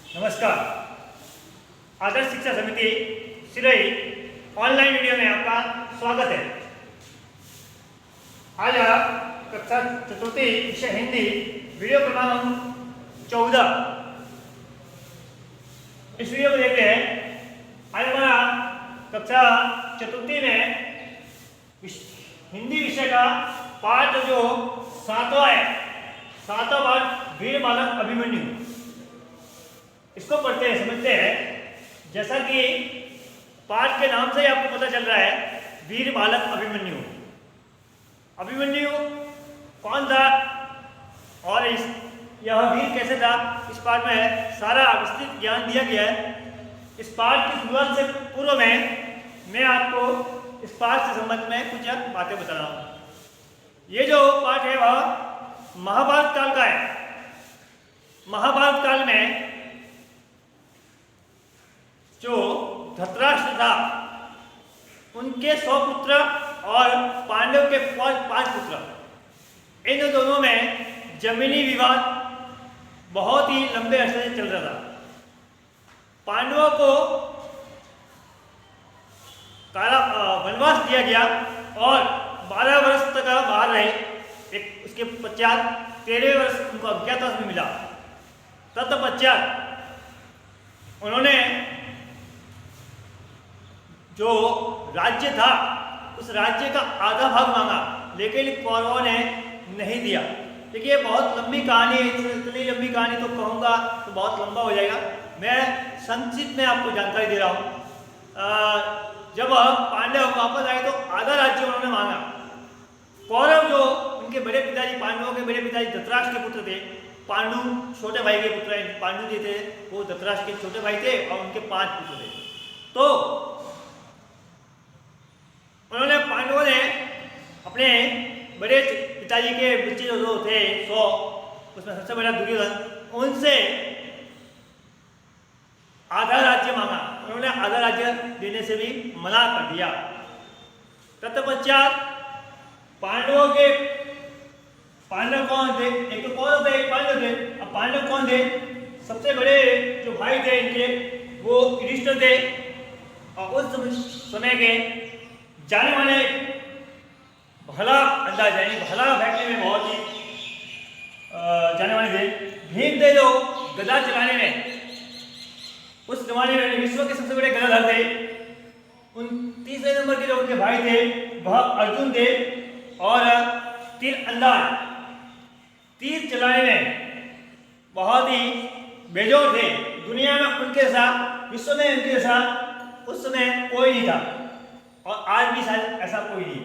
नमस्कार। आदर्श शिक्षा समिति सिरई ऑनलाइन वीडियो में आपका स्वागत है। आज आप कक्षा चतुर्थी विषय हिंदी वीडियो क्रमांक 14 इस वीडियो को देखते हैं। आज हमारा कक्षा चतुर्थी में हिंदी विषय का पाठ जो 7वां है, 7वां पाठ वीर बालक अभिमन्यु, इसको पढ़ते हैं, समझते हैं। जैसा कि पाठ के नाम से ही आपको पता चल रहा है, वीर बालक अभिमन्यु। अभिमन्यु कौन था और यह वीर कैसे था, इस पाठ में सारा विस्तृत ज्ञान दिया गया है। इस पाठ की शुरुआत से पूर्व में मैं आपको इस पाठ से संबंध में कुछ बातें बता रहा हूँ। ये जो पाठ है वह महाभारत काल का है। महाभारत काल में जो धृतराष्ट्र था, उनके 100 पुत्र और पांडव के 5 पुत्र, इन दोनों में जमीनी विवाद बहुत ही लंबे अरसे से चल रहा था। पांडवों को वनवास दिया गया और 12 वर्ष तक बाहर रहे। उसके पश्चात 13वें वर्ष उनको अज्ञातवास में मिला। तत्पश्चात उन्होंने जो राज्य था उस राज्य का आधा भाग मांगा, लेकिन कौरवों ने नहीं दिया। देखिए, बहुत लंबी कहानी है। इतनी लंबी कहानी तो कहूँगा तो बहुत लंबा हो जाएगा। मैं संक्षिप्त में आपको जानकारी दे रहा हूँ। जब पांडव वापस आए तो आधा राज्य उन्होंने मांगा। कौरव जो उनके बड़े पिताजी, पांडवों के बड़े पिताजी धृतराष्ट्र के पुत्र थे, पांडु छोटे भाई के पुत्र हैं। पांडु जी थे वो धृतराष्ट्र के छोटे भाई थे और उनके 5 पुत्र थे। तो उन्होंने, पांडवों ने अपने बड़े पिताजी के बच्चे जो थे 100, उसमें सबसे बड़ा दुर्योधन, उनसे आधा राज्य मांगा। उन्होंने आधा राज्य देने से भी मना कर दिया। तत्पश्चात पांडव कौन थे? एक तो कौरव थे, एक पांडव थे। अब पांडव कौन थे? सबसे बड़े जो भाई थे इनके वो युधिष्ठिर थे और उस समय के जाने वाले भला अंदाज, यानी भला फेंकने में बहुत ही जाने वाले थे। भीम थे जो गदा चलाने में, उस जमाने में विश्व के सबसे बड़े गदाधर थे। उन तीसरे नंबर के जो उनके भाई थे वह अर्जुन थे और तीर अंदाज, तीर चलाने में बहुत ही बेजोर थे। दुनिया में उनके साथ, विश्व में उनके साथ उस समय कोई नहीं था और आज भी शायद ऐसा कोई नहीं।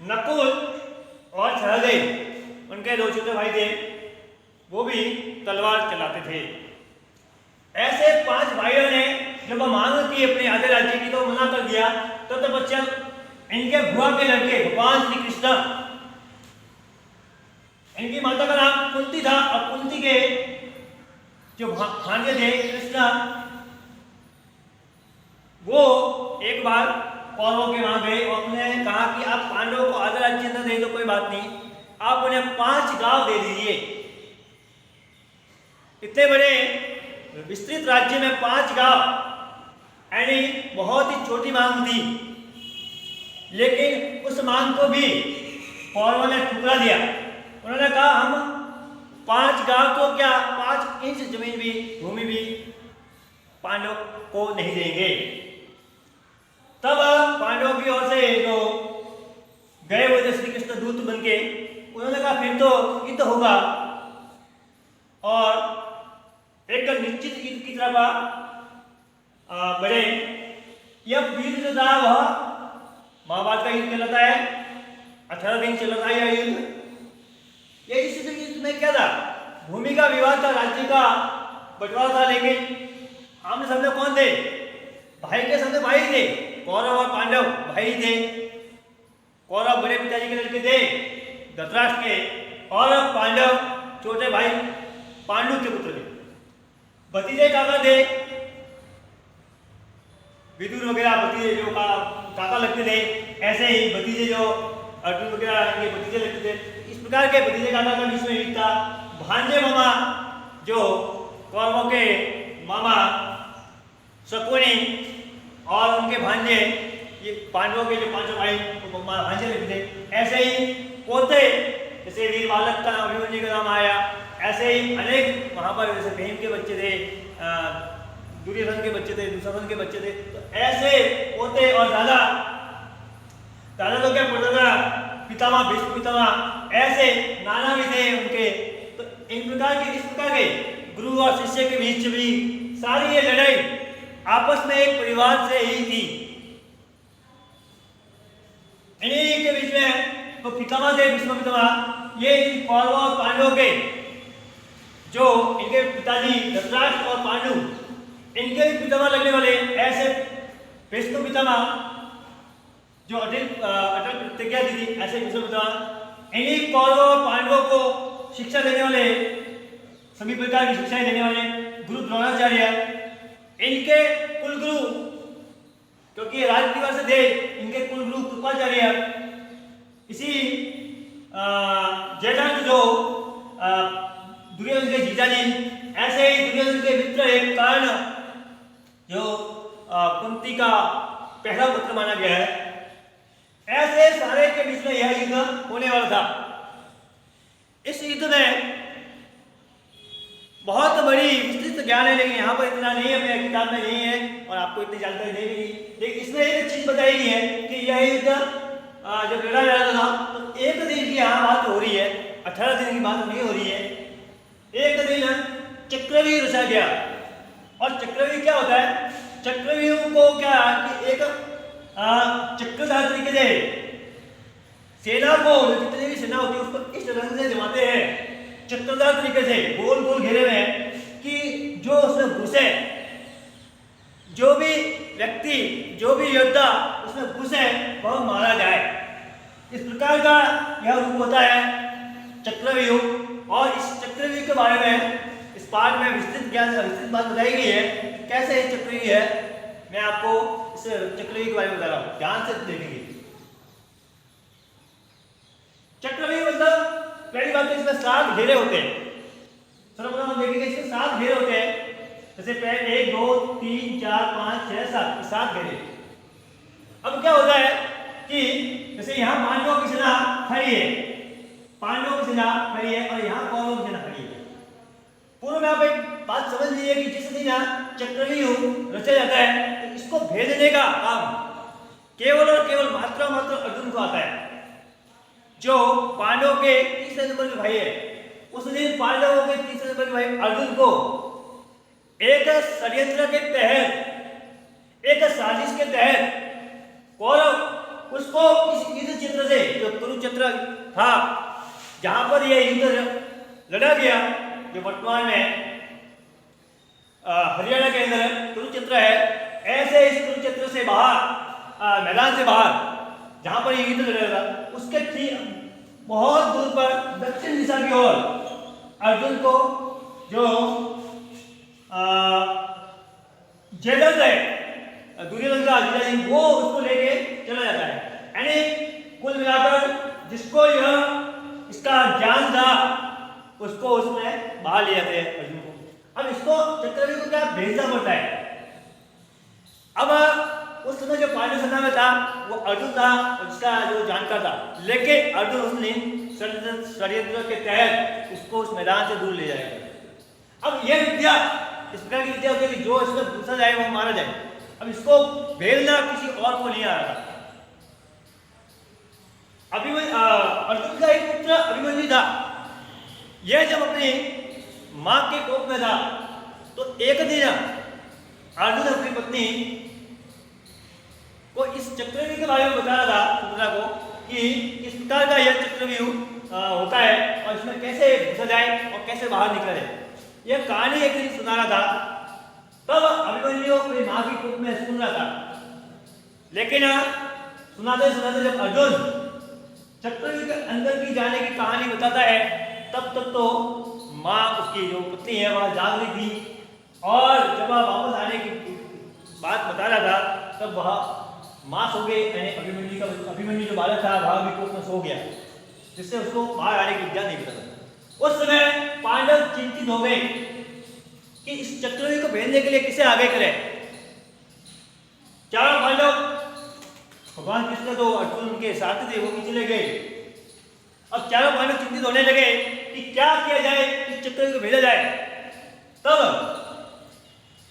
नकुल और सहदेव, उनके 2 छोटे भाई थे, वो भी तलवार चलाते थे। ऐसे 5 भाइयों ने जब मांग की अपने आधे राज्य की तो मना कर दिया। तो बच्चा इनके बुआ के लड़के भगवान श्री कृष्ण, इनकी माता का नाम कुंती था और कुंती के जो भांजे थे कृष्ण, वो एक बार कौरवों के वहां गए और उन्हें कहा कि आप पांडवों को आधा राज्य न दे तो कोई बात नहीं, आप उन्हें 5 गांव दे दीजिए। इतने बड़े विस्तृत राज्य में 5 गांव, यानी बहुत ही छोटी मांग थी। लेकिन उस मांग को भी कौरवों ने ठुकरा दिया। उन्होंने कहा हम 5 गांव तो क्या, 5 इंच जमीन भी, भूमि भी पांडव को नहीं देंगे। तब पांडवों की ओर से जो गए हुए थे श्री कृष्ण दूत बन के, उन्होंने कहा फिर तो युद्ध होगा और एक निश्चित युद्ध की तरफ बढ़े। यह युद्ध जो था वह महाभारत का युद्ध कहलाता है। 18 दिन चल रहा है यह युद्ध। ये इस युद्ध में क्या था? भूमि का विवाद था, राज्य का बंटवारा था। लेकिन आमने सामने कौन थे? भाई के सामने भाई थे। कौरव और पांडव भाई थे। कौरव बड़े पिताजी के लड़के थे धृतराष्ट्र के, और पांडव छोटे भाई पांडु के पुत्र थे। भतीजे काका थे, विदुर वगैरह भतीजे जो काका लगते थे, ऐसे ही भतीजे जो अर्जुन वगैरह के भतीजे लगते थे। इस प्रकार के भतीजे काका का बीच में युद्ध था। भांजे मामा जो कौरवों के मामा शकुनी और उनके भांजे, ये पांडवों के जो पांचों भाई वो भांजे लगते थे। ऐसे ही पोते, जैसे वीर बालक का नाम, अभिमन्यु का नाम आया, ऐसे ही अनेक वहाँ पर जैसे भीम के बच्चे थे, दुर्योधन के बच्चे थे, दुशासन के बच्चे थे। तो ऐसे पोते और दादा तो क्या बोलता था, पितामह, भीष्म पितामह, ऐसे नाना भी थे उनके। तो इस प्रकार के गुरु और शिष्य के बीच भी सारी ये लड़ाई आपस में एक परिवार से ही थी। इन्हीं के बीच में तो पितामह थे, भीष्म पितामह, ये कौरवों और पांडवों के जो इनके पिताजी धृतराष्ट्र और पांडु, इनके भी पितामह लगने वाले ऐसे भीष्म पितामह जो अटल प्रतिज्ञा दी थी, ऐसे भीष्म पितामह इन्हीं कौरवों और पांडवों को शिक्षा देने वाले, सभी प्रकार की शिक्षाएं देने वाले गुरु द्रोणाचार्य, इनके कुलगुरु, क्योंकि राजपरिवार से थे, इनके कुलगुरु कृपाचार्य, इसी जयद्रथ जो दुर्योधन के जीजाजी, ऐसे ही दुर्योधन के मित्र एक कर्ण जो कुंती का पहला पुत्र माना गया है, ऐसे सारे के बीच में यह युद्ध होने वाला था। इस युद्ध में बहुत बड़ी विस्तृत ज्ञान है, लेकिन यहाँ पर इतना नहीं है, मेरी किताब में नहीं है और आपको इतनी जानकारी नहीं मिली। लेकिन इसमें एक चीज बताई गई है कि यह युद्ध जब लड़ा जा रहा था तो एक दिन की यहाँ बात हो रही है, 18 दिन की बात नहीं हो रही है। एक दिन चक्रव्यूह रचा गया। और चक्रव्यूह क्या होता है? चक्रव्यूह को क्या कि एक चक्रधार तरीके से सेना को, जितनी भी सेना होती है उसको इस तरह से जमाते हैं, चक्रधार तरीके से गोल गोल घेरे हुए हैं कि जो उसमें घुसे, जो भी व्यक्ति, जो भी योद्धा उसमें घुसे वह मारा जाए। इस प्रकार का यह रूप होता है चक्रव्यूह। और इस चक्रव्यूह के बारे में इस पाठ में विस्तृत बात बताई गई है कि कैसे ये चक्रव्यूह है। मैं आपको इस चक्रव्यूह के बारे में बता रहा हूं, ध्यान से देखेंगे। चक्रव्यूह मतलब पहली बात तो इसमें 7 घेरे होते हैं। सर्वप्रथम हम देखेंगे इसमें 7 घेरे होते हैं। जैसे पहले 1 2 3 4 5 6 7 घेरे। अब क्या होता है कि जैसे यहाँ पांडवों की सेना खड़ी है, पांडवों की सेना खड़ी है और यहाँ कौरवों की सेना खड़ी है। पूर्व में आप एक बात समझ लीजिए कि जिस दिन चक्रव्यूह रचा जाता है तो इसको भेजने का काम केवल और केवल मात्र अर्जुन को आता है, जो पांडवों के तीसरे नंबर के भाई है। उस दिन पांडवों के तीसरे नंबर के भाई अर्जुन को एक षड्यंत्र के तहत, एक साजिश के तहत कौरव उसको इस युद्ध क्षेत्र से, जो कुरुक्षेत्र था जहां पर यह युद्ध लड़ा गया, जो वर्तमान में हरियाणा के अंदर कुरुक्षेत्र है, ऐसे इस कुरुक्षेत्र से बाहर, मैदान से बाहर जहां पर ये युद्ध लड़ रहा था, उसके ठीक बहुत दूर पर दक्षिण दिशा की ओर अर्जुन को जो जयद्रथ है, दुर्योधन का जीजाजी, वो उसको लेके चला जाता है। यानी कुल मिलाकर जिसको यह इसका ज्ञान था उसको उसमें बाहर ले जाते हैं अर्जुन को। अब इसको चक्रव्यूह को क्या भेजना पड़ता है। अब उस समय जो पांडव सेना में था वो अर्जुन था, उसका जो जानकार था, लेकिन अर्जुन उसने षड्यंत्र के तहत उसको उस मैदान से दूर ले जाएगा। अब यह विद्या इस प्रकार की विद्या होती है कि जो इसमें घुसा जाए वो मारा जाए। अब इसको भेजना किसी और को नहीं आ रहा था। अर्जुन का एक पुत्र अभिमन्यु था। यह जब अपनी मां के कोख में था तो एक दिन अर्जुन अपनी पत्नी को इस चक्रव्यूह के बारे में बता रहा था सुभद्रा को कि इस प्रकार का यह चक्रव्यूह होता है और इसमें कैसे घुसा जाए और कैसे बाहर निकला जाए। यह कहानी एक दिन सुना रहा था। तब अभिमन्यु अपनी मां की कोख में सुन रहा था, लेकिन सुनाते सुनाते जब अर्जुन चक्रव्यूह के अंदर की जाने की कहानी बताता है तब तक तो माँ उसकी जो पत्नी है वह जाग रही थी। और जब वह वापस आने की बात बता रहा था तब वह माँ सो गई, यानी अभिमन्यु जो बालक था वह भी कोख में सो गया, जिससे उसको बाहर आने की विद्या नहीं पता। उस समय पांडव चिंतित हो गए कि इस चक्रव्यूह को भेदने के लिए किसे आगे करे। चारों पांडव, भगवान कृष्ण तो अर्जुन के साथ थे, वो भी चले गए। अब चारों पांडव चिंतित होने लगे कि क्या किया जाए, इस चक्रव्यूह को भेजा जाए। तब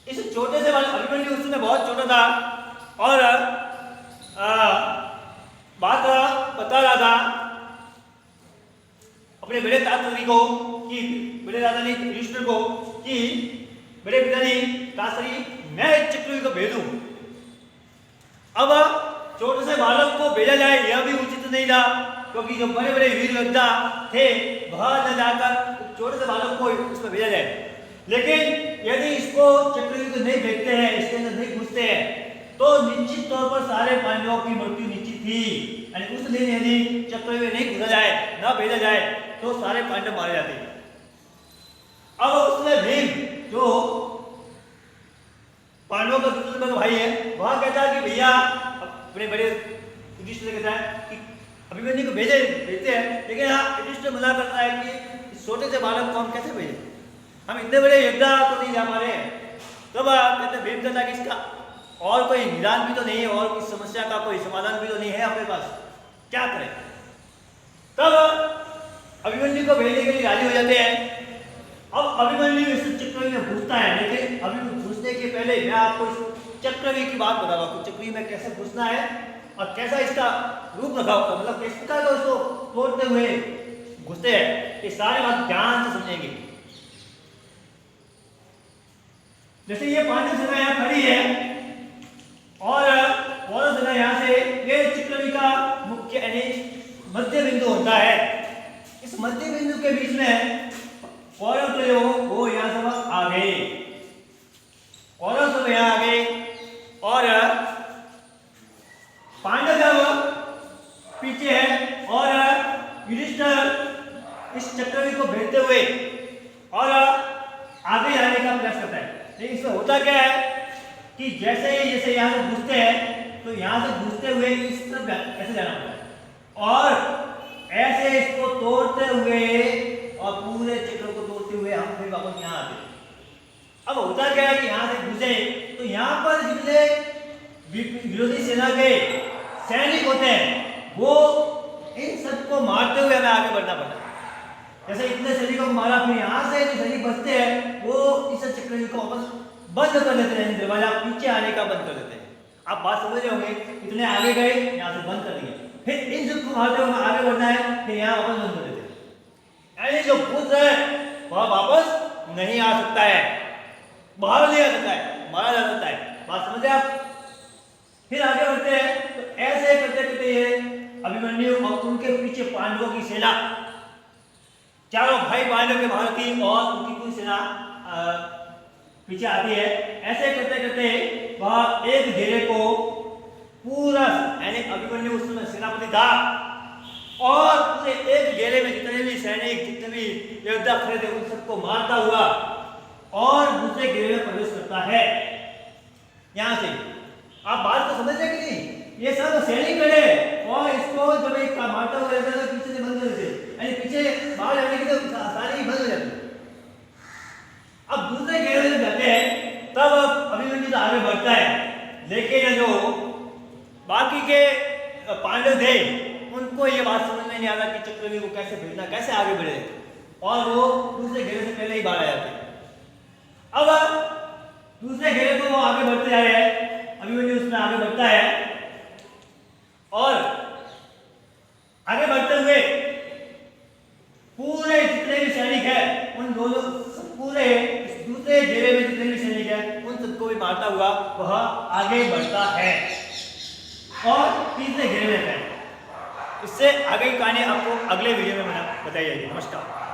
इस छोटे से अभिमन्यु उस समय बहुत छोटा था और बात बता रहा था अपने बड़े तातरी को कि बड़े दादा ने युधिष्ठिर को कि बड़े पिताजी तातरी मैं इस चक्रव्यूह को भेजूं। अब छोटे से बालक को भेजा जाए यह भी उचित नहीं था, क्योंकि जो बड़े बड़े वीर योद्धा थे वह न जाकर छोटे से बालक को उसमें भेजा जाए। लेकिन यदि इसको चक्रव्यूह को नहीं भेजते हैं, इसके अंदर नहीं घुसते हैं, तो निश्चित तौर पर सारे पांडवों की मृत्यु निश्चित थी। यानी उस दिन यदि चक्रव्यूह नहीं घुसा जाए, न भेजा जाए, तो सारे पांडव मारे जाते। अब उसमें भीम जो पांडवों का दूसरे का भाई है, वह कहता है कि भैया अपने बड़े युधिष्ठिर से कहता है कि अभिमन्यु को भेजते हैं, लेकिन यहाँ युधिष्ठिर मना करता है कि इस छोटे से बालक को हम कैसे भेजें, हम इतने बड़े योद्धा तो नहीं जा पा रहे हैं। तब कहते भीम कहता कि इसका और कोई निदान भी तो नहीं है, और कोई समस्या का कोई समाधान भी तो नहीं है अपने पास, क्या करें। तब अभिमन्यु को भेजने के लिए राजी हो जाते हैं। अब अभिमन्यु इस चक्रव्यूह में घुसता है, लेकिन अभिमन्यु घुसने के पहले मैं आपको इस चक्रव्यूह की बात बता रहा हूँ। चक्रव्यूह में कैसे घुसना है और कैसा इसका रूप रखा होगा, मतलब किसका तो इसको तोड़ते हुए घुसते हैं, ये सारी बात ध्यान से समझेंगे। जैसे ये पांडव सेना यहाँ खड़ी है और कौरव सेना यहाँ से, ये चक्रव्यूह का मुख्य यानी मध्य बिंदु होता है। इस मध्य बिंदु के बीच में कौरव जो वो यहाँ से आ गए, कौरव सब यहाँ आ गए और पांडव जब पीछे है और युधिष्ठिर इस चक्रव्यूह को भेजते हुए और आगे जाने का प्रयास करता है। लेकिन इसमें होता क्या है कि जैसे यहाँ से घुसते हैं, तो यहाँ से घुसते हुए इस तरफ ऐसे जाना होता है और ऐसे इसको तोड़ते हुए और पूरे चक्र को तोड़ते हुए हम फिर वापस यहाँ आते हैं। अब होता क्या है कि यहाँ से घुसे तो यहाँ पर जितने विरोधी सेना के सैनिक होते हैं वो इन सबको मारते हुए हमें आगे बढ़ना पड़ता है। जैसे इतने सैनिकों को मारा, फिर यहाँ से जो सैनिक बचते हैं वो इस चक्रव्यूह को वापस बंद कर देते हैं, दरवाजा पीछे आने का बंद कर देते हैं। आप बात समझ रहे होंगे, इतने आगे गए यहाँ से बंद कर दिए, फिर इन सबको मारते हुए आगे बढ़ना है, फिर यहाँ वापस बंद कर देते हैं। यानी जो घुस रहा है वह वापस नहीं आ सकता है, बाहर नहीं आ सकता है, मारा जा सकता है। बात समझे आप? फिर आगे बढ़ते हैं तो ऐसे करते करते ये अभिमन्यु और उनके पीछे पांडवों की सेना, चारों भाई पांडव के महारथी और उनकी पूरी सेना पीछे आती है। ऐसे करते करते वह एक घेरे को पूरा, यानी अभिमन्यु उस समय सेनापति था, और पूरे एक घेरे में जितने भी सैनिक, जितने भी योद्धा खड़े थे उन सबको मारता हुआ और दूसरे घेरे में प्रवेश करता है। यहाँ से आप बात को समझते कि नहीं? ये सब सैनिक खड़े और इसको जब एक मारता हुआ रहता है तो पीछे से बंद कर देते, यानी पीछे बाहर जाने की तो सारी बंद हो जाती। अब दूसरे घेरे में जाते हैं तब अभिमन्यु तो आगे बढ़ता है, लेकिन जो बाकी के पांडव थे उनको ये बात समझ में नहीं आता कि चक्रव्यूह को कैसे भेजना, कैसे आगे बढ़े, और वो दूसरे घेरे से पहले ही बाहर आ जाते हैं। अब दूसरे घेरे को वो आगे बढ़ते जा रहे हैं, अभिमन्यु उसमें आगे बढ़ता है और आगे बढ़ते हुए पूरे जितने भी सैनिक हैं उन दोनों पूरे दूसरे घेरे में जितने भी सैनिक हैं उन सबको भी मारता हुआ वह आगे बढ़ता है और तीसरे घेरे में रहता है। इससे आगे की कहानी आपको अगले वीडियो में बताई जाएगी। नमस्कार।